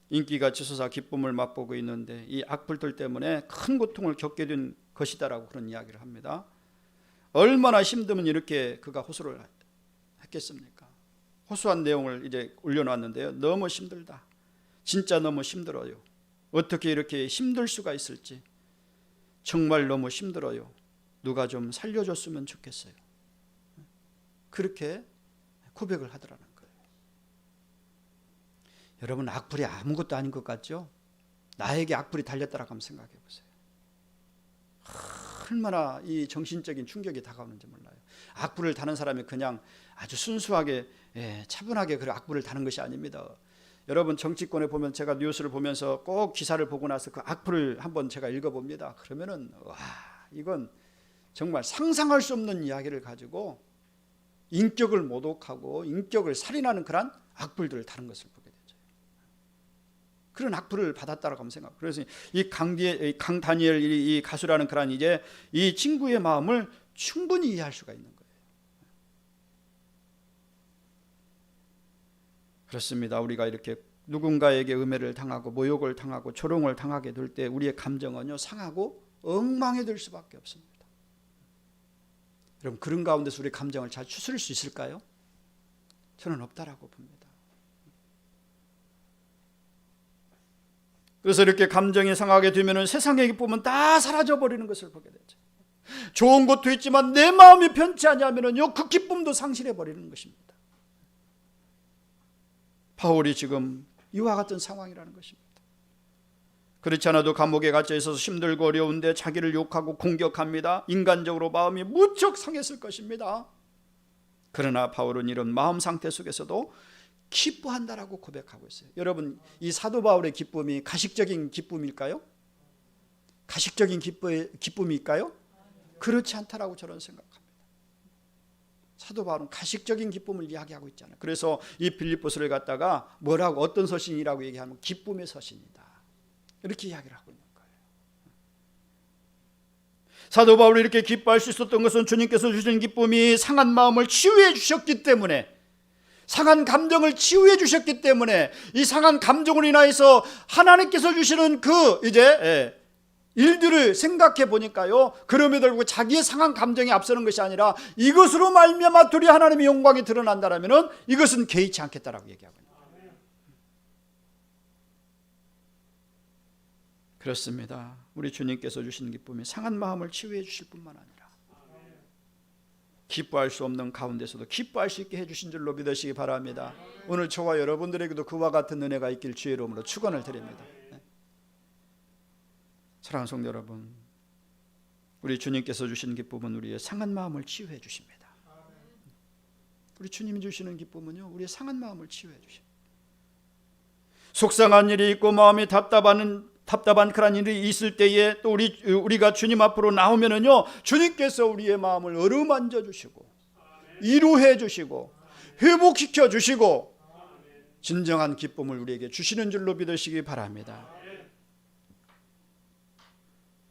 인기가 치솟아 기쁨을 맛보고 있는데 이 악플들 때문에 큰 고통을 겪게 된 것이다라고 그런 이야기를 합니다. 얼마나 힘들면 이렇게 그가 호소를 했겠습니까? 호소한 내용을 이제 올려놨는데요. 너무 힘들다. 진짜 너무 힘들어요. 어떻게 이렇게 힘들 수가 있을지 정말 너무 힘들어요. 누가 좀 살려줬으면 좋겠어요. 그렇게 고백을 하더라는 거예요. 여러분, 악플이 아무것도 아닌 것 같죠? 나에게 악플이 달렸다라고 한번 생각해 보세요. 얼마나 이 정신적인 충격이 다가오는지 몰라요. 악플을 다는 사람이 그냥 아주 순수하게 차분하게 그 악플을 다는 것이 아닙니다. 여러분 정치권에 보면 제가 뉴스를 보면서 꼭 기사를 보고 나서 그 악플을 한번 제가 읽어봅니다. 그러면은 와, 이건 정말 상상할 수 없는 이야기를 가지고 인격을 모독하고 인격을 살인하는 그런 악플들을 다른 것을 보게 되죠. 그런 악플을 받았다라고 하면 생각. 그래서 이 강다니엘 이 가수라는 그런 이제 이 친구의 마음을 충분히 이해할 수가 있는 거예요. 그렇습니다. 우리가 이렇게 누군가에게 음해를 당하고 모욕을 당하고 조롱을 당하게 될 때 우리의 감정은요 상하고 엉망해질 수밖에 없습니다. 여러분 그런 가운데서 우리 감정을 잘 추스릴 수 있을까요? 저는 없다라고 봅니다. 그래서 이렇게 감정이 상하게 되면 세상의 기쁨은 다 사라져 버리는 것을 보게 되죠. 좋은 것도 있지만 내 마음이 편치 않으면요 그 기쁨도 상실해 버리는 것입니다. 바울이 지금 이와 같은 상황이라는 것입니다. 그렇지 않아도 감옥에 갇혀 있어서 힘들고 어려운데 자기를 욕하고 공격합니다. 인간적으로 마음이 무척 상했을 것입니다. 그러나 바울은 이런 마음 상태 속에서도 기뻐한다라고 고백하고 있어요. 여러분 이 사도 바울의 기쁨이 가식적인 기쁨일까요? 가식적인 기쁨일까요? 그렇지 않다라고 저는 생각합니다. 사도 바울은 가식적인 기쁨을 이야기하고 있잖아요. 그래서 이 빌립보서를 갖다가 뭐라고 어떤 서신이라고 얘기하면 기쁨의 서신이다. 이렇게 이야기를 하고 있는 거예요. 사도 바울이 이렇게 기뻐할 수 있었던 것은 주님께서 주신 기쁨이 상한 마음을 치유해 주셨기 때문에, 상한 감정을 치유해 주셨기 때문에, 이 상한 감정으로 인하여서 하나님께서 주시는 그 이제 일들을 생각해 보니까요, 그럼에도 불구하고 자기의 상한 감정이 앞서는 것이 아니라 이것으로 말미암아 둘이 하나님의 영광이 드러난다라면은 이것은 개의치 않겠다라고 얘기하고 있는 거예요. 그렇습니다. 우리 주님께서 주신 기쁨이 상한 마음을 치유해 주실 뿐만 아니라 기뻐할 수 없는 가운데서도 기뻐할 수 있게 해주신 줄로 믿으시기 바랍니다. 오늘 저와 여러분들에게도 그와 같은 은혜가 있길 주의 이름으로 축원을 드립니다. 사랑하는 성도 여러분, 우리 주님께서 주시는 기쁨은 우리의 상한 마음을 치유해 주십니다. 우리 주님이 주시는 기쁨은요, 우리의 상한 마음을 치유해 주십니다. 속상한 일이 있고 마음이 답답한 그런 일이 있을 때에 또 우리가 주님 앞으로 나오면은요, 주님께서 우리의 마음을 어루만져 주시고 위로해 주시고 회복시켜 주시고 진정한 기쁨을 우리에게 주시는 줄로 믿으시기 바랍니다.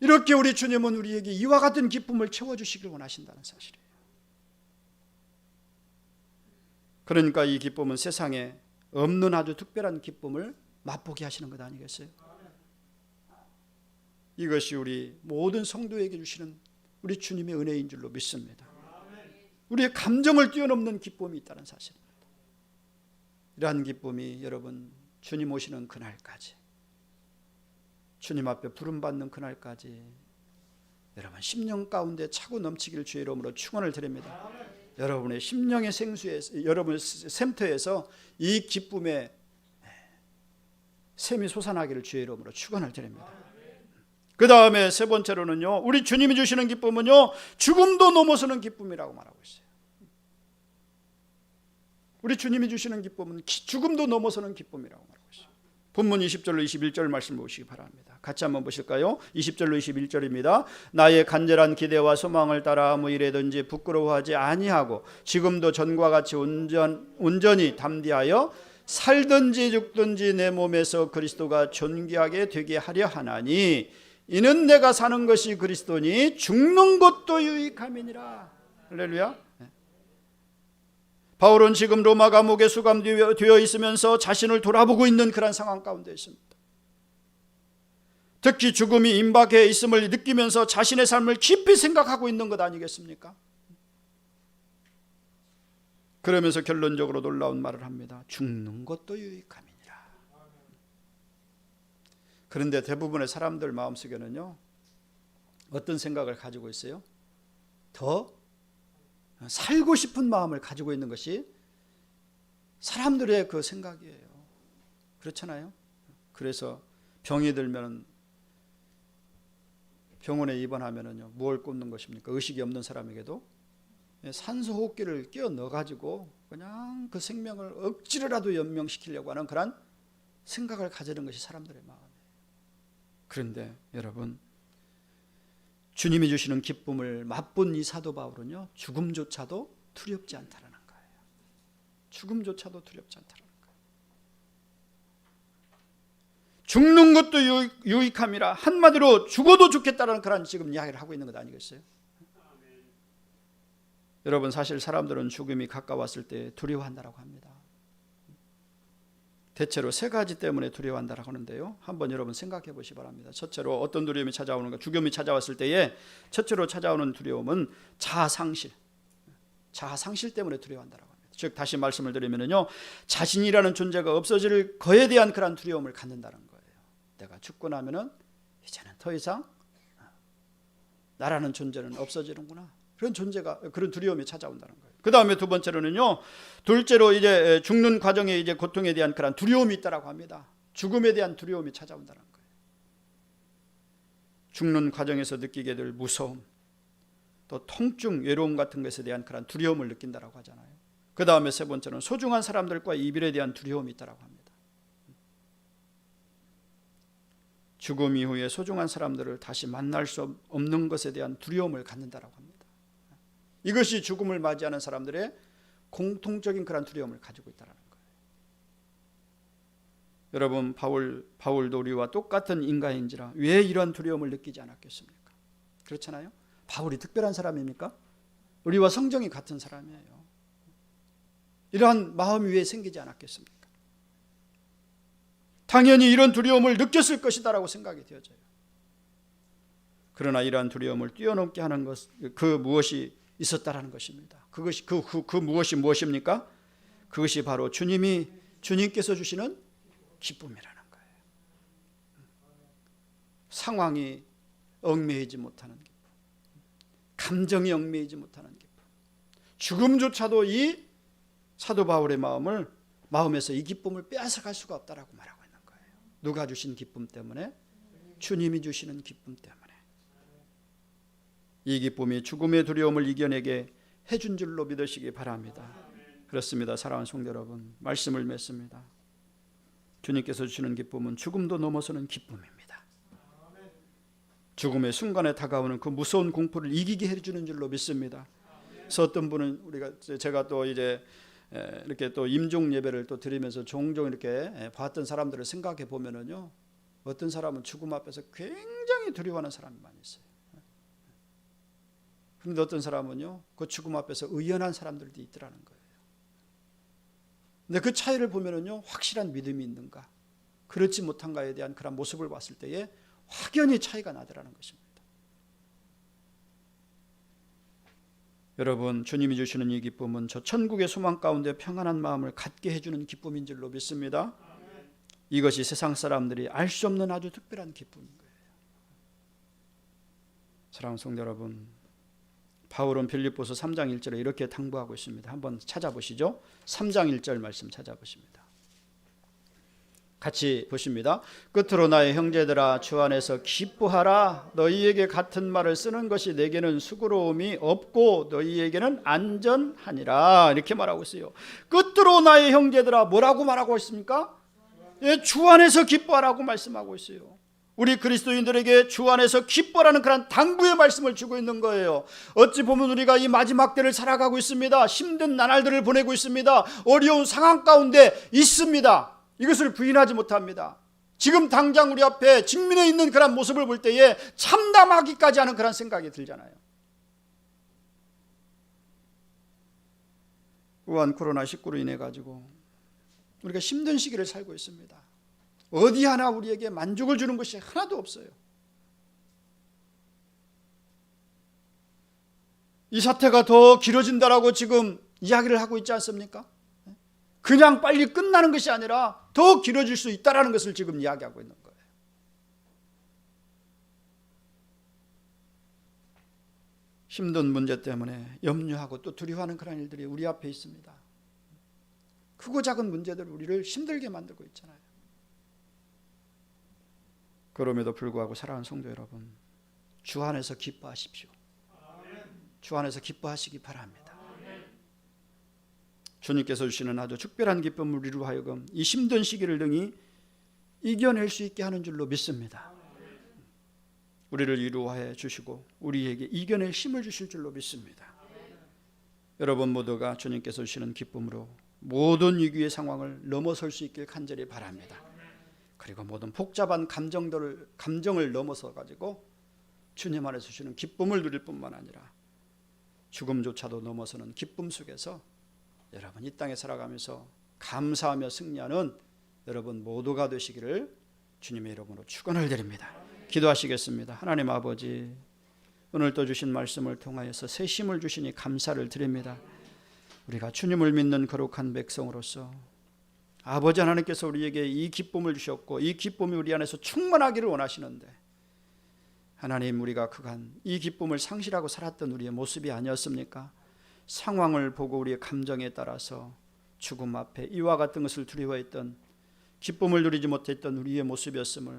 이렇게 우리 주님은 우리에게 이와 같은 기쁨을 채워주시길 원하신다는 사실이에요. 그러니까 이 기쁨은 세상에 없는 아주 특별한 기쁨을 맛보게 하시는 것 아니겠어요? 이것이 우리 모든 성도에게 주시는 우리 주님의 은혜인 줄로 믿습니다. 우리의 감정을 뛰어넘는 기쁨이 있다는 사실입니다. 이러한 기쁨이 여러분 주님 오시는 그날까지, 주님 앞에 부름받는 그날까지 여러분 심령 가운데 차고 넘치기를 주의 이름으로 축원을 드립니다. 여러분의 심령의 생수에서, 여러분의 샘터에서 이 기쁨의 샘이 솟아나기를 주의 이름으로 축원을 드립니다. 그 다음에 세 번째로는요, 우리 주님이 주시는 기쁨은요, 죽음도 넘어서는 기쁨이라고 말하고 있어요. 우리 주님이 주시는 기쁨은 죽음도 넘어서는 기쁨이라고 말하고 있어요. 본문 20절로 21절 말씀 보시기 바랍니다. 같이 한번 보실까요? 20절로 21절입니다. 나의 간절한 기대와 소망을 따라 아무 일에든지 부끄러워하지 아니하고 지금도 전과 같이 온전히 담대하여 살든지 죽든지 내 몸에서 그리스도가 존귀하게 되게 하려 하나니 이는 내가 사는 것이 그리스도니 죽는 것도 유익함이니라. 할렐루야. 바울은 지금 로마 감옥에 수감되어 있으면서 자신을 돌아보고 있는 그런 상황 가운데 있습니다. 특히 죽음이 임박해 있음을 느끼면서 자신의 삶을 깊이 생각하고 있는 것 아니겠습니까? 그러면서 결론적으로 놀라운 말을 합니다. 죽는 것도 유익함이니라. 그런데 대부분의 사람들 마음속에는요, 어떤 생각을 가지고 있어요? 더 살고 싶은 마음을 가지고 있는 것이 사람들의 그 생각이에요. 그렇잖아요? 그래서 병이 들면 병원에 입원하면은요, 무엇을 꽂는 것입니까? 의식이 없는 사람에게도 산소 호흡기를 끼워 넣어가지고 그냥 그 생명을 억지로라도 연명시키려고 하는 그런 생각을 가지는 것이 사람들의 마음이에요. 그런데 여러분, 주님이 주시는 기쁨을 맛본 이 사도 바울은요, 죽음조차도 두렵지 않다라는 거예요. 죽음조차도 두렵지 않다라는 거예요. 죽는 것도 유익함이라, 한마디로 죽어도 죽겠다라는 그런 지금 이야기를 하고 있는 것 아니겠어요? 여러분, 사실 사람들은 죽음이 가까웠을 때 두려워한다라고 합니다. 대체로 세 가지 때문에 두려워한다라고 하는데요, 한번 여러분 생각해 보시기 바랍니다. 첫째로 어떤 두려움이 찾아오는가? 죽음이 찾아왔을 때에 첫째로 찾아오는 두려움은 자아상실 때문에 두려워한다라고 합니다. 즉, 다시 말씀을 드리면요, 자신이라는 존재가 없어질 거에 대한 그런 두려움을 갖는다는 거예요. 내가 죽고 나면은 이제는 더 이상 나라는 존재는 없어지는구나, 그런 두려움이 찾아온다는 거예요. 그 다음에 두 번째로는요, 둘째로 이제 죽는 과정에 이제 고통에 대한 그런 두려움이 있다라고 합니다. 죽음에 대한 두려움이 찾아온다는 거예요. 죽는 과정에서 느끼게 될 무서움, 또 통증, 외로움 같은 것에 대한 그런 두려움을 느낀다라고 하잖아요. 그 다음에 세 번째는 소중한 사람들과 이별에 대한 두려움이 있다라고 합니다. 죽음 이후에 소중한 사람들을 다시 만날 수 없는 것에 대한 두려움을 갖는다라고 합니다. 이것이 죽음을 맞이하는 사람들의 공통적인 그런 두려움을 가지고 있다는 거예요. 여러분, 바울도 우리와 똑같은 인간인지라 왜 이런 두려움을 느끼지 않았겠습니까? 그렇잖아요. 바울이 특별한 사람입니까? 우리와 성정이 같은 사람이에요. 이러한 마음이 왜 생기지 않았겠습니까? 당연히 이런 두려움을 느꼈을 것이다라고 생각이 되어져요. 그러나 이러한 두려움을 뛰어넘게 하는 것, 그 무엇이 있었다라는 것입니다. 그것이 그 무엇이 무엇입니까? 그것이 바로 주님께서 주시는 기쁨이라는 거예요. 상황이 얽매이지 못하는 기쁨, 감정이 얽매이지 못하는 기쁨, 죽음조차도 이 사도 바울의 마음에서 이 기쁨을 빼앗아갈 수가 없다라고 말하고 있는 거예요. 누가 주신 기쁨 때문에? 주님이 주시는 기쁨 때문에. 이 기쁨이 죽음의 두려움을 이겨내게 해준 줄로 믿으시기 바랍니다. 그렇습니다. 사랑하는 성도 여러분, 말씀을 맺습니다. 주님께서 주시는 기쁨은 죽음도 넘어서는 기쁨입니다. 죽음의 순간에 다가오는 그 무서운 공포를 이기게 해주는 줄로 믿습니다. 그래서 어떤 분은 제가 또 이제 이렇게 또 임종 예배를 또 드리면서 종종 이렇게 봤던 사람들을 생각해 보면은요, 어떤 사람은 죽음 앞에서 굉장히 두려워하는 사람이 많이 있어요. 그런데 어떤 사람은요, 그 죽음 앞에서 의연한 사람들도 있더라는 거예요. 근데 그 차이를 보면은요, 확실한 믿음이 있는가, 그렇지 못한가에 대한 그런 모습을 봤을 때에 확연히 차이가 나더라는 것입니다. 여러분, 주님이 주시는 이 기쁨은 저 천국의 소망 가운데 평안한 마음을 갖게 해주는 기쁨인 줄로 믿습니다. 이것이 세상 사람들이 알 수 없는 아주 특별한 기쁨인 거예요. 사랑하는 성도 여러분, 바울은 빌립보서 3장 1절에 이렇게 당부하고 있습니다. 한번 찾아보시죠. 3장 1절 말씀 찾아보십니다. 같이 보십니다. 끝으로 나의 형제들아, 주 안에서 기뻐하라. 너희에게 같은 말을 쓰는 것이 내게는 수고로움이 없고 너희에게는 안전하니라. 이렇게 말하고 있어요. 끝으로 나의 형제들아, 뭐라고 말하고 있습니까? 주 안에서 기뻐하라고 말씀하고 있어요. 우리 그리스도인들에게 주 안에서 기뻐라는 그런 당부의 말씀을 주고 있는 거예요. 어찌 보면 우리가 이 마지막 때를 살아가고 있습니다. 힘든 나날들을 보내고 있습니다. 어려운 상황 가운데 있습니다. 이것을 부인하지 못합니다. 지금 당장 우리 앞에 직면해 있는 그런 모습을 볼 때에 참담하기까지 하는 그런 생각이 들잖아요. 우한 코로나19로 인해 가지고 우리가 힘든 시기를 살고 있습니다. 어디 하나 우리에게 만족을 주는 것이 하나도 없어요. 이 사태가 더 길어진다라고 지금 이야기를 하고 있지 않습니까? 그냥 빨리 끝나는 것이 아니라 더 길어질 수 있다는 것을 지금 이야기하고 있는 거예요. 힘든 문제 때문에 염려하고 또 두려워하는 그런 일들이 우리 앞에 있습니다. 크고 작은 문제들 우리를 힘들게 만들고 있잖아요. 그럼에도 불구하고 사랑하는 성도 여러분, 주 안에서 기뻐하십시오. 주 안에서 기뻐하시기 바랍니다. 주님께서 주시는 아주 특별한 기쁨을 우리로 하여금 이 힘든 시기를 능히 이겨낼 수 있게 하는 줄로 믿습니다. 우리를 위로해 주시고 우리에게 이겨낼 힘을 주실 줄로 믿습니다. 여러분 모두가 주님께서 주시는 기쁨으로 모든 위기의 상황을 넘어설 수 있길 간절히 바랍니다. 그리고 모든 복잡한 감정을 넘어서 가지고 주님 안에서 주시는 기쁨을 누릴 뿐만 아니라 죽음조차도 넘어서는 기쁨 속에서 여러분 이 땅에 살아가면서 감사하며 승리하는 여러분 모두가 되시기를 주님의 이름으로 축원을 드립니다. 기도하시겠습니다. 하나님 아버지, 오늘 또 주신 말씀을 통하여서 새 힘을 주시니 감사를 드립니다. 우리가 주님을 믿는 거룩한 백성으로서 아버지 하나님께서 우리에게 이 기쁨을 주셨고 이 기쁨이 우리 안에서 충만하기를 원하시는데 하나님, 우리가 그간 이 기쁨을 상실하고 살았던 우리의 모습이 아니었습니까? 상황을 보고 우리의 감정에 따라서 죽음 앞에 이와 같은 것을 두려워했던, 기쁨을 누리지 못했던 우리의 모습이었음을